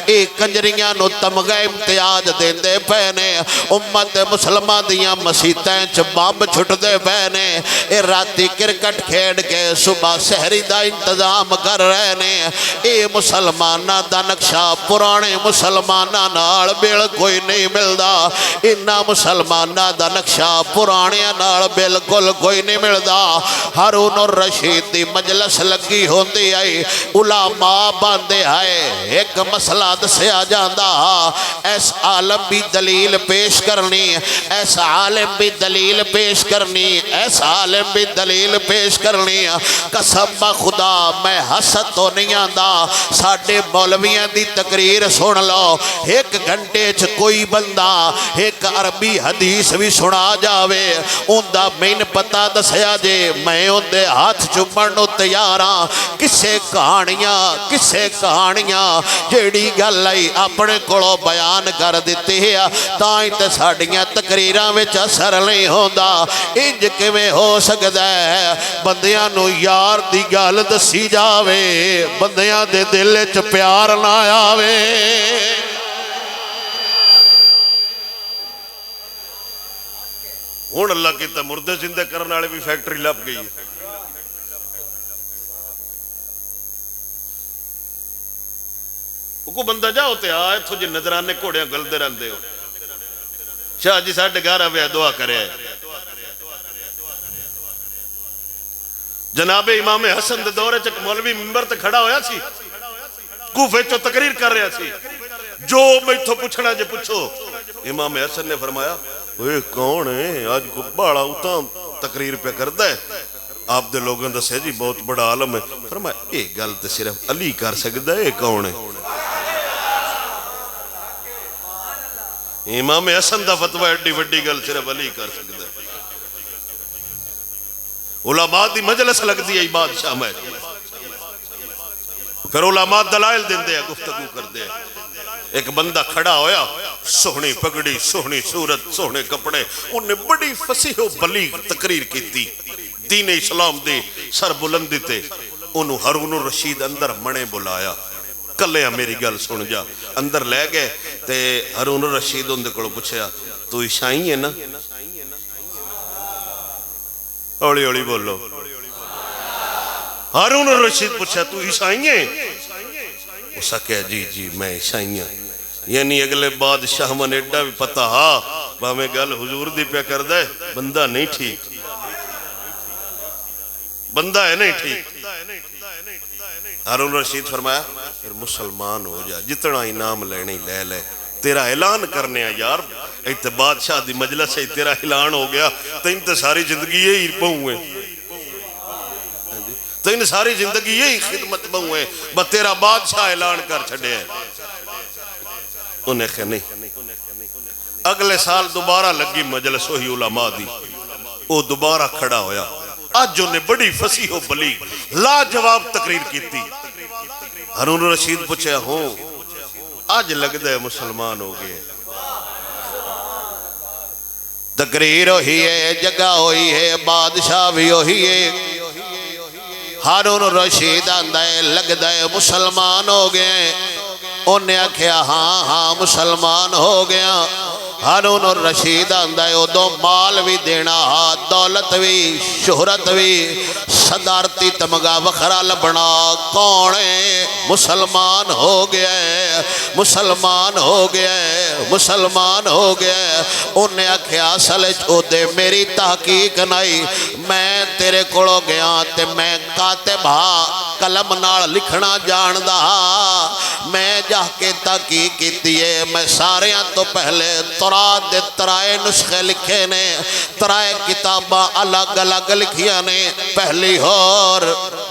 ایک کنجریاں نو تمغہ امتیاز دیندے پہنے امت مسلمان دیاں مسیطیں چ بامب چھٹ دے پہنے اے راتی کرکٹ کھیڑ کے صبح سحری دا انتظام کر رہے نے اے مسلمانہ دا نقشہ پرانے مسلمانہ نال بیل کوئی نہیں ملدا انہا مسلمانہ دا نقشہ پرانے نال بالکل کوئی نہیں ملدا ہارون الرشید دی مجلس لگی ہوندی آئی علماء باندے آئے ایک مسئلہ دسیا جاندہ ایس عالم بھی دلیل پیش کرنی ایس عالم بھی دلیل پیش کرنی ایس عالم بھی دلیل پیش کرنی قسم با خدا میں حسد تو نہیں آندہ ساڑھے مولویاں دی تقریر سن لو ایک گھنٹے چ کوئی بندہ ایک عربی حدیث بھی سنا جاوے ان دا مین پتا دسیا جے میں ان دے ہاتھ چمڑنو تیاراں کسے کہانیاں جیڑی گل آئی اپنے کولو بیان کر دیتے ہیں تائیں تے ساڑیاں تقریراں وچ اثر نہیں ہوندا انج کیویں ہو سکدا ہے بندیاں نو یار دی گل دسی جاوے بندیاں دے دل وچ پیار نہ آوے ہن اللہ کیتا مردے زندہ کرنے والے بھی فیکٹری لب گئی ہے کو بندہ جاؤ تے آئے تو جی نظرانے کوڑیاں گلدے رہندے ہو شاہ جی ساڑھے گارہ بے دعا کرے جناب امام حسن دے دورے چک مولوی منبر تے کھڑا ہویا سی، کوفے چو تقریر کر رہا سی، جو میں تو پوچھنا جے پوچھو۔ امام حسن نے فرمایا اوہ کون ہے آج کو بڑا اتاں تقریر پہ کردا ہے؟ آپ دے لوگوں دسے جی بہت بڑا عالم ہے۔ فرمایا ایک گل تے صرف علی کر سکدا ہے، کون ہے؟ امام حسن دا فتوی ایڈی وڈی گل صرف علی کر سکدا ہے۔ علماء دی مجلس لگ دی ہے بادشاہ میں، پھر علماء دلائل دین دے گفتگو کر دے۔ ایک بندہ کھڑا ہویا، سوہنی پگڑی، سوہنی صورت، سوہنے کپڑے، انہیں بڑی فصیح و بلیغ تقریر کیتی دین اسلام دی سر بلندی تے۔ انہوں ہارون الرشید اندر منے بلایا، کلے میری گل سن جا۔ اندر لے گئے تے ہارون الرشید اندر کو پوچھیا تو عیسائی ہے نا؟ اوڑی اوڑی بولو۔ ہارون الرشید پوچھا تو عیسائی ہے؟ اسا کہا جی جی میں عیسائی ہوں۔ یعنی اگلے بادشاہ من ایڈا بھی پتا ہاں باہمیں گل حضور دی پہ کر دے، بندہ نہیں ٹھیک، بندہ ہے نہیں ٹھیک۔ ہارون الرشید فرمایا پھر مسلمان ہو جا، جتنا انعام لینے لے لے، تیرا اعلان کرنے ہیں یار، ایت بادشاہ دی مجلس ہے، تیرا اعلان ہو گیا تو انت ساری زندگی یہی پہوئے، تو ان ساری زندگی یہی خدمت پہوئے، بس تیرا بادشاہ اعلان کر چھڑے ہیں۔ انہیں کہ نہیں۔ اگلے سال دوبارہ لگی مجلس وہی علماء دی، وہ دوبارہ کھڑا ہویا، آج انہیں بڑی فصیح و بلیغ لا جواب تقریر کی تھی۔ ہارون الرشید پوچھے ہوں آج لگ دے مسلمان ہو گئے۔ تقریر ہوئی ہے، جگہ ہوئی ہے، بادشاہ بھی ہوئی ہے۔ ہارون الرشید آندھائے لگ دے مسلمان ہو گئے۔ انہیں کہا ہاں ہاں مسلمان ہو گیا۔ ہارون الرشید آندھائے او دو مال بھی دینا، دولت بھی، شہرت بھی، صدارتی تمغہ وخرا لبنا، کون ہے؟ مسلمان ہو گیا، مسلمان ہو گیا، مسلمان ہو گیا۔ انہیں کہا اصل چھو دے میری تحقیق نہیں، میں تیرے کڑو گیا تے میں کاتب ہاں، قلم نال لکھنا جان دا، میں جا کے تحقیق کیتی ہے، میں ساریاں تو پہلے تورات دے ترائے نسخے لکھے نے، ترائے کتاباں الگ الگ لکھیاں نے، پہلی ہور،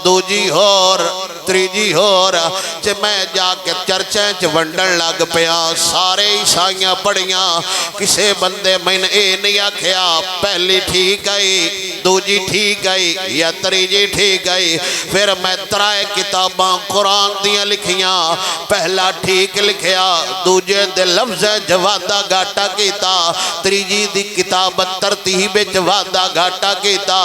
دوجی ہور، تریجی ہور، جے میں جا کے چرچیں ونڈن لگ پیا، سارے عیسائیاں پڑھیاں، کسے بندے میں نے اے نہیں آکھیا پہلی ٹھیک آئی، دوجی ٹھیک آئی یا تریجی ٹھیک آئی، پھر میں ترائے کتاباں قرآن دیاں لکھیاں، پہلا ٹھیک لکھیا، دوجے دے لفظ جوادہ گاٹا کیتا، تریجی دی کتابت ترتیب جوادہ گاٹا کیتا،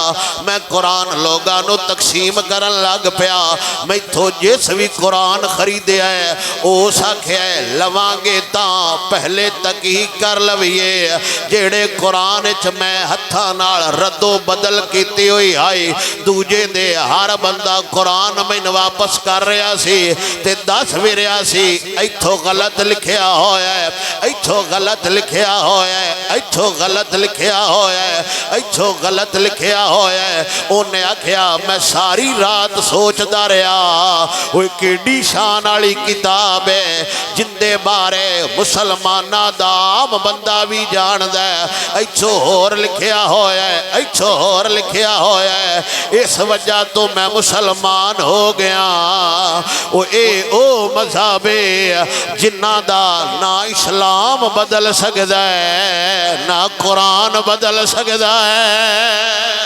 میں قرآن لوگانو تقسیم کرن لگ پیا، میں تو جس بھی قرآن خریدے ہے او ساکھے ہے لوانگے تاں پہلے تحقیق کر لویے، جیڑے قرآن چ میں ہتھا نال رد و بدل کیتی ہوئی آئی، دوجے دے ہر بندہ قرآن میں واپس کر رہا سی تے دس بھی رہا سی، ایتھو غلط لکھیا ہویا ہے، ایتھو غلط لکھیا ہویا ہے، ایتھو غلط لکھیا ہویا ہے، ایتھو غلط لکھیا ہویا ہے۔ انہیں آکھیا میں ساری رات سوچ دا رہا، وہ کیڑی شان والی کتاب ہے جندے بارے مسلمانہ دا عام بندہ بھی جان دے، ایتھو اور لکھیا ہویا ہے، ایتھو اور لکھیا ہویا ہے، اس وجہ تو میں مسلمان ہو گیا۔ او اے او مذہب جنہ دا نہ اسلام بدل سکتا ہے نہ قرآن بدل سکتا ہے۔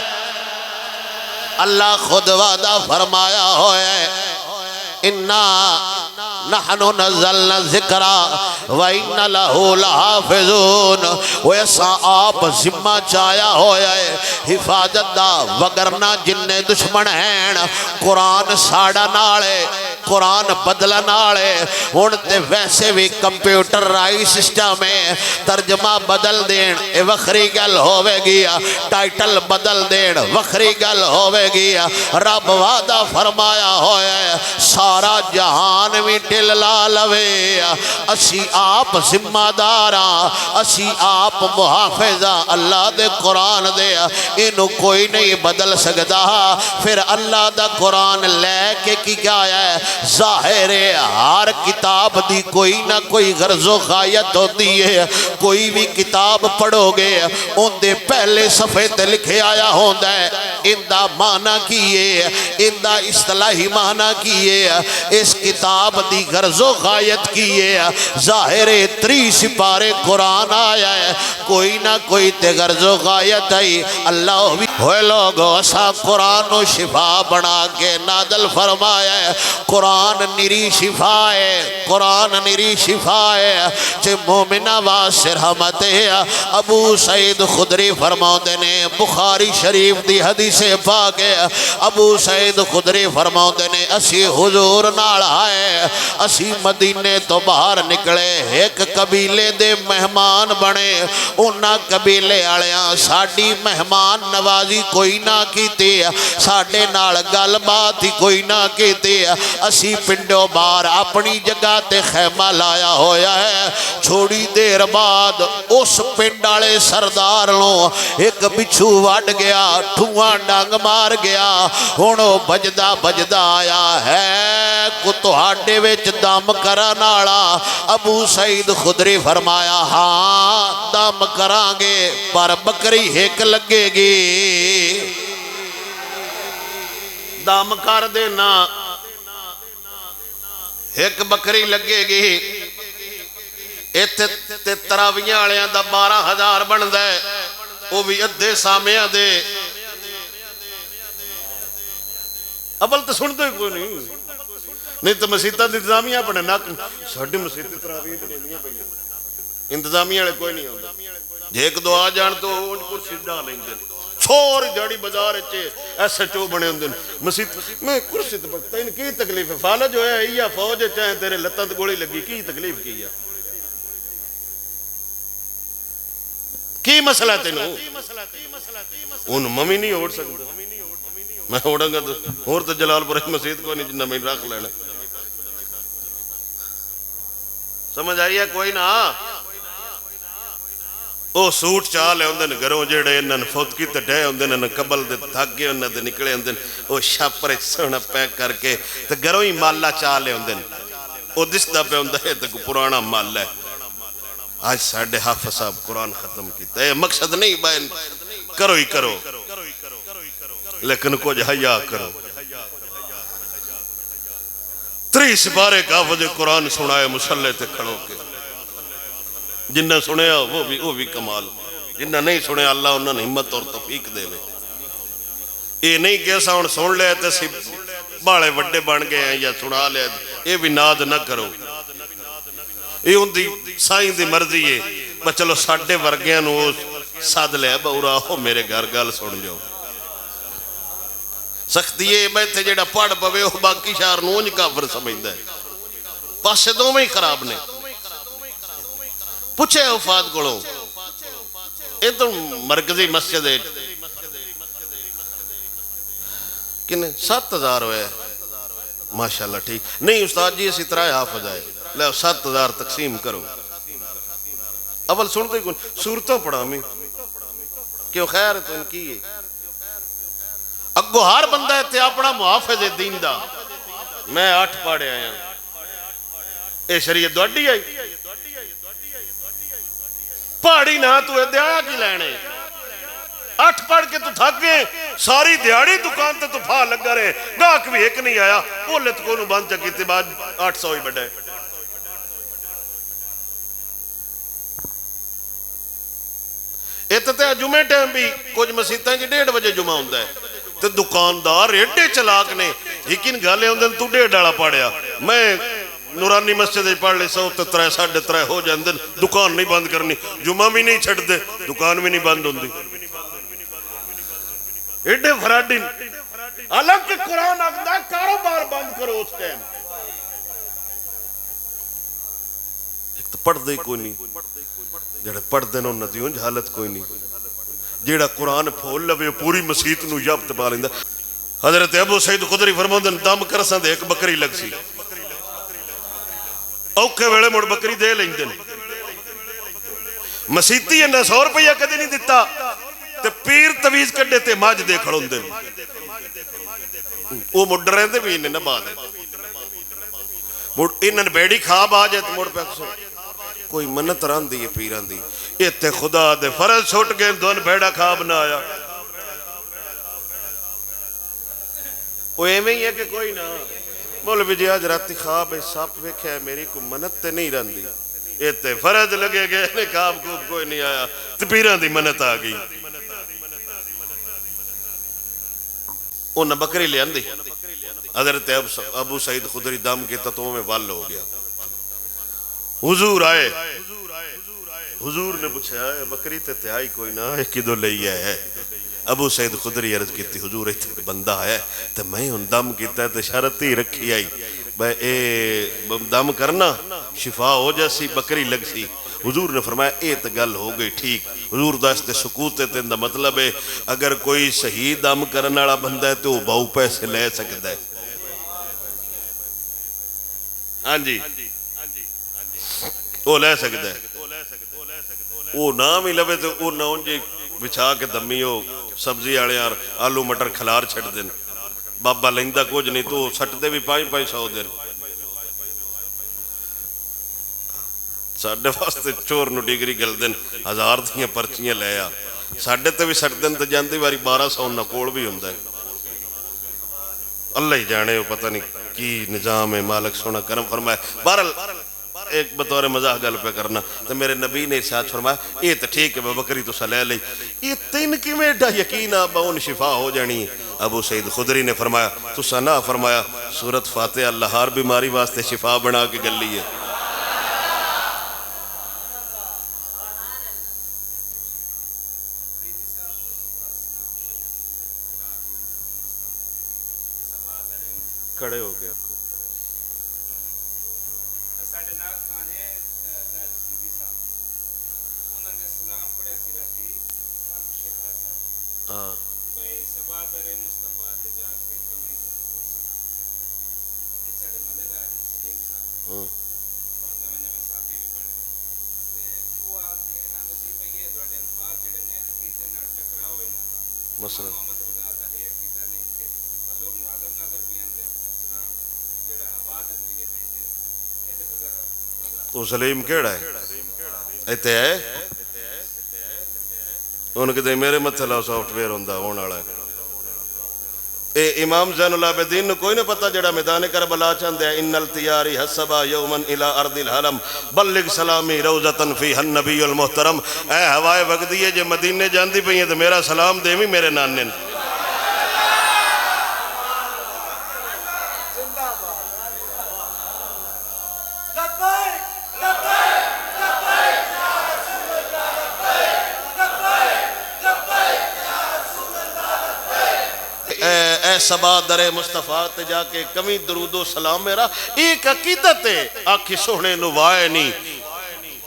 اللہ خود وعدہ فرمایا ہوئے اِنَّا نَحْنُ نَزَّلْنَا الذِّكْرَ وَإِنَّ لَهُ لَحَافِظُونَ، وہ ایسا آپ ذمہ چایا ہویا ہے حفاظت دا، وگرنہ جننے دشمن ہیں قرآن ساڑا نالے، قرآن بدلن والے ہن تے ویسے بھی کمپیوٹرائز سسٹم ہے ترجمہ بدل دین اے وکھری گل ہوے گی ٹائٹل بدل دین وکھری گل ہوے گی رب وعدہ فرمایا ہویا ہے سارا جہان بھی ٹل لا لوے اسی آپ ذمہ داراں اسی آپ محافظہ اللہ دے قرآن دے انہوں کوئی نہیں بدل سکتا پھر اللہ دا قرآن لے کے کی آیا ہے ظاہر ہر کتاب دی کوئی نہ کوئی غرض و غایت ہوتی ہے کوئی بھی کتاب پڑھو گے ان دے پہلے صفحے تے لکھے آیا ہوندہ ہے ان دا معنی کیے ان دا اصطلاحی معنی کیے اس کتاب دی غرض و غایت کیے ظاہر 30 سپارے قرآن آیا ہے کوئی نہ کوئی تے غرض و غایت ہے اللہ بھی ہوئے لوگو اسا قرآن و شفا بنا کے نازل فرمایا ہے قرآن نری شفا ہے قرآن نری شفا ہے چھے مومنہ واسر رحمت ہے ابو سعید خدری فرماؤں نے بخاری شریف دی حدیث پاک ہے ابو سعید خدری فرماؤں نے اسی حضور نال آئے اسی مدینے تو باہر نکلے ایک قبیلے دے مہمان بنے انہاں قبیلے آلیاں ساڑی مہمان نوازی کوئی نہ کیتی ساڑے نال گل بات ہی کوئی نہ کیتی اسی پنڈو بار اپنی جگہ تے خیمہ لایا ہویا ہے چھوڑی دیر بعد اس پنڈالے سردار لوں ایک بچھو وڈ گیا ٹھواں ڈانگ مار گیا ہونو بجدہ بجدہ آیا ہے کو تہاڈے وچ دم کرن والا ابو سعید خدری فرمایا ہاں دم کرانگے پر بکری ایک لگے گی دم کر دینا ایک بکری لگے گی ایتھے تراویاں آلیاں دا 12,000 بن دے وہ بھی ادھے سامیاں دے ابل تو سن دے کوئی نہیں تو مسیطہ انتظامیہ اپنے ناک ساڑھے مسیطہ تراویاں بنیاں پہیاں انتظامیہ لے کوئی نہیں ہوتا ایک دو آ جان تو ان کو سیدھا لیں دے چھوڑ جاڑی بازار اچھے ایسے چو بنے ہوں دن مسیط میں کرسی تپکتا ان کی تکلیف ہے فالج ہویا ہے یا فوج چاہیں تیرے لتت گوڑی لگی کی تکلیف کی ہے کی مسئلہ تینوں ان ممی نہیں اوڑ سکتا میں اوڑاں گا اور تو جلال پورے مسیط کو نہیں جنہ میں رکھ لینا سمجھ آئی ہے کوئی نہ او سوٹ چالے ہوندن گھروں جڑے انہاں فوت کی تے ڈے ہوندن انہاں قبل دے تھک گئے انہاں تے نکلے ہوندن او شاپر سونا پیک کر کے تے گھروں ہی مالا چالے ہوندن او دسدا پہ ہوندا ہے تے پرانا مال ہے آج ساڈے حافظ صاحب قرآن ختم کیتا ہے مقصد نہیں بیان کرو ہی کرو لیکن کچھ حیا کرو 30 سپارے کا حافظ قرآن سنائے مسلح تے کھڑو کے جنہ سنیا وہ بھی کمال جنہ نہیں سنیا اللہ انہوں نے ہمت اور توفیق دے لے یہ نہیں کیسا ان سن لے تے باڑے وڈے بن گئے ہیں یا سنا لے یہ بھی ناد نہ کرو یہ ان دی سائن دی مرضی ہے بس چلو ساڑھے ورگیاں نو ساد لے بہورا ہو میرے گھر گال سن جاؤ سختی ہے میں تے جیڑا پڑھ پوے ہو باقی شہر نونج کافر سمجھتا ہے پاسے دو میں ہی خراب نے پوچھے وفاد گڑوں یہ تو مرکزی مسجد ہے کنے 7,000 ہوئے ماشاءاللہ ٹھیک نہیں استاد جی اسی طرح حافظ آئے لے 7,000 تقسیم کرو اول سنتے کن صورتوں پڑھا میں کیوں خیر ہے تو ان کی ہے اگو ہر بندہ ہے تے اپنا محافظ دین دا میں 8 پاڑے آیا اے شریعت دوڑی آئی پاڑی نہ تو دیایا کی لینے 8 پڑھ کے تو تھک گئے ساری دیاڑی دکان تے تو پھا لگا رہے گاہک بھی ایک نہیں آیا بولت کو نو بند چکی تے بعد 800 ہی بڑھے اتتے جمعے ٹائم بھی کچھ مسیطیں جی 1:30 بجے جمعہ ہوندہ ہے تے دکاندار ایڈے چلاک نے لیکن گالے ہوندے تو 1:30 ڈالا پاڑیا میں نورانی مسجد پڑھ لے 100 تے 3 3:30 ہو جاندن دکان نہیں بند کرنی جمعہ بھی نہیں چھڑ دے دکان بھی نہیں بند ہوندی ایڈے فراڈین حالانکہ قرآن آگدہ کاروبار بند کرو اس ٹائم پڑھتے ہی کوئی نہیں، جڑے پڑھتے ہیں انہوں نے حالت کوئی نہیں، جیڑا قرآن پھول لوے پوری مسیت نو یابت پا لیندا۔ حضرت ابو سعید خدری فرماندے دم کرساں تے ایک بکری لگ سی، اوکھے ویلے مڑ بکری دے لیندے، مسیتی انہاں 100 روپیہ کدی نہیں دتا تے پیر تویز کڈے تے ماج دے کھڑوندے، وہ مڑ رہندے بھی انہاں نہ بعد مڑ انہاں نے بیڑی خواب آ جائے تے مڑ پہ کوئی منت ران دی پیران دی، ایتے خدا دے فرض چھوٹ گئے دون بیڑا خواب نہ آیا، وہ ایویں ہی ہے کہ کوئی نہ مولوی جی آج راتی خواب ہے ساپ ویکھیا ہے میری کو منت تے نہیں ران دی، ایتے فرض لگے گئے نے خواب کوب کوئی نہیں آیا تے پیران دی منت آ گئی، انہاں بکری لے آندی، حضرت ابو سعید خدری دم کے تتووں میں وال ہو گیا، حضور آئے، حضور نے پوچھا ہے بکری تے آئی کوئی نہ ایک کدو لئی ہے، ابو سعید خدری عرض کیتی حضور ایتھے بندہ ہے تے میں ان دم کیتا ہے تے شرط ہی رکھی آئی بے اے دم کرنا شفا ہو جیسی بکری لگ سی، حضور نے فرمایا اے تے گل ہو گئی ٹھیک، حضور داستے سکوت تے اندہ مطلب ہے اگر کوئی صحیح دم کرنا والا بندہ ہے تو وہ بہو پیسے لے سکتا ہے، ہاں جی وہ لے سکتا ہے، وہ نام ہی لوے تو وہ نہ جی بچھا کے دمی ہو سبزی آڑے یار آلو مٹر کھلار چھڑ دیں بابا لیندہ کچھ نہیں تو سٹ دے بھی 500 دن، ساڑھے واسطے چور نو ڈگری گل دن 1000 دیاں پرچیاں لے آ ساڑھے تے بھی سٹ دن تو جاندی باری 1200 نہ کوڑ بھی ہوندہ ہے، اللہ ہی جانے ہو پتہ نہیں کی نظام ہے مالک سونا کرم فرمائے، بہرحال ایک بطور مزاح گل پہ کرنا تو میرے نبی نے ارشاد فرمایا یہ تو ٹھیک ہے بکری تو سلے لئی، یہ تین کیویں ایڈا یقین آبا ان شفا ہو جانی، ابو سعید خدری نے فرمایا تو سنا فرمایا سورت فاتحہ اللہ ہر بیماری واسطے شفا بنا کے گلی ہے، کھڑے ہو گیا مثلا وہ سلیم کیڑا ہے ایتے ہے ان کے دے میرے متھلا سافٹ ویئر ہوندہ ہونا ہے اے امام زین العابدین نے کوئی نہ پتا جڑا میدان کربلا چاندے ہیں ان التیاری حسبا یومن الى ارض الحرم بلغ سلامی روزتن فیہ النبی المحترم، اے ہوائے وقت دیئے جے مدینے جاندی پہ ہیں تو میرا سلام دے بھی میرے نانے نے، سبا در مصطفیٰ تے جا کے کمی درود و سلام میرا ایک عقیدت ہے، آکھی سونے نوائے نہیں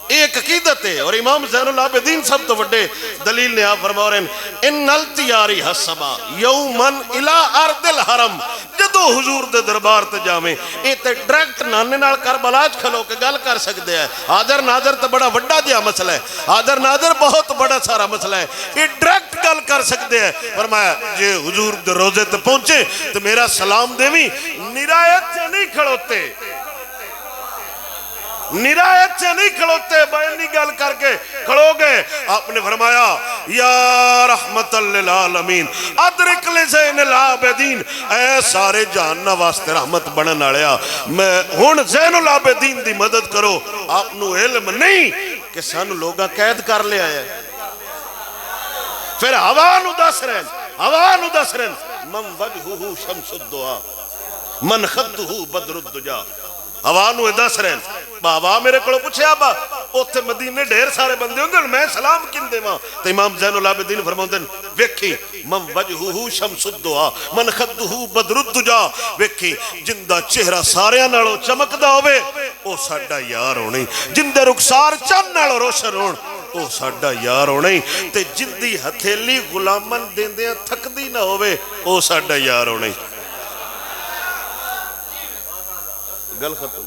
ایک عقیدت ہے، اور امام زین العابدین سب تو وڈے دلیل نے آپ فرما رہے ہیں ان التیاری حسبا یومن الى ارض الحرم، جدو حضور دے دربار تے جاویں اے تے ڈائریکٹ نانے نال کربلاج کھلو کے گل کر سکتے ہیں، حاضر ناظر تے بڑا وڈا جہا مسئلہ ہے، حاضر ناظر بہت بڑا سارا مسئلہ ہے، یہ ڈائریکٹ گل کر سکتے ہیں، فرمایا جے حضور دے روزے تے پہنچے تو میرا سلام دیویں نرایت سے نہیں کھڑوتے، نرایت سے نہیں کھڑوتے، بیانی گل کر کے کھڑو گئے، آپ نے فرمایا یا رحمت للعالمین ادرک لزین العابدین، اے سارے جاننا واسطے رحمت بنن آڑیا میں ہون زین العابدین دی مدد کرو، آپ نو علم نہیں کہ سانو لوگا قید کر لے آئے، پھر ہوانو دس رہن من وجہو شمس الدعا من خدہو بدر الدجا، ہوا نو دس رہن بابا میرے کو پوچھے آبا اوتھے مدینے ڈھیر سارے بندے ہوں گے میں سلام کن دے ماں تو امام زین العابدین فرماؤں دن ویکھی من وجہو شمس الدعا من خدہو بدر الدجا ویکھی جندہ چہرہ ساریاں نالو چمک دا ہوئے او ساڈا یار ہونے جندے رخسار چند نالو روشن ہون او ساڈا یار ہونے تے جندی ہتھیلی غلامن دین دیا تھک دی نہ ہوئے او ساڈا یار ہونے گل ختم